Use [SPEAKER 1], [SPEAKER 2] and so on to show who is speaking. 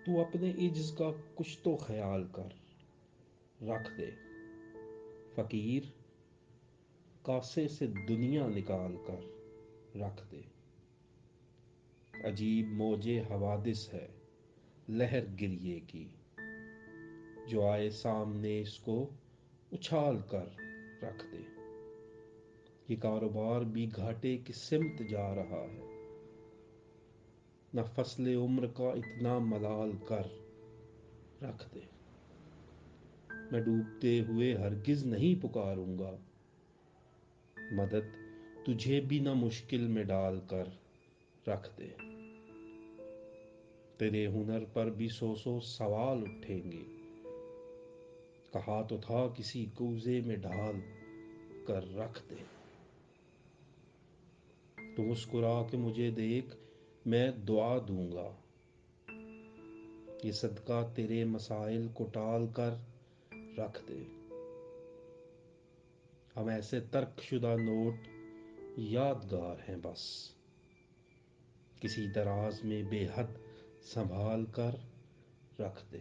[SPEAKER 1] تو اپنے عجز کا کچھ تو خیال کر، رکھ دے فقیر، کاسے سے دنیا نکال کر رکھ دے۔ عجیب موجے حوادث ہے لہر گریے کی، جو آئے سامنے اس کو اچھال کر رکھ دے۔ یہ کاروبار بھی گھاٹے کی سمت جا رہا ہے، نہ فصل عمر کا اتنا ملال کر رکھ دے۔ میں ڈوبتے ہوئے ہرگز نہیں پکاروں گا، مدد تجھے بھی نہ مشکل میں ڈال کر رکھ دے۔ تیرے ہنر پر بھی سو سو سوال اٹھیں گے، کہا تو تھا کسی کوزے میں ڈال کر رکھ دے۔ تو مسکرا کے مجھے دیکھ، میں دعا دوں گا، یہ صدقہ تیرے مسائل کو ٹال کر رکھ دے۔ ہم ایسے ترک شدہ نوٹ یادگار ہیں بس، کسی دراز میں بے حد سنبھال کر رکھ دے۔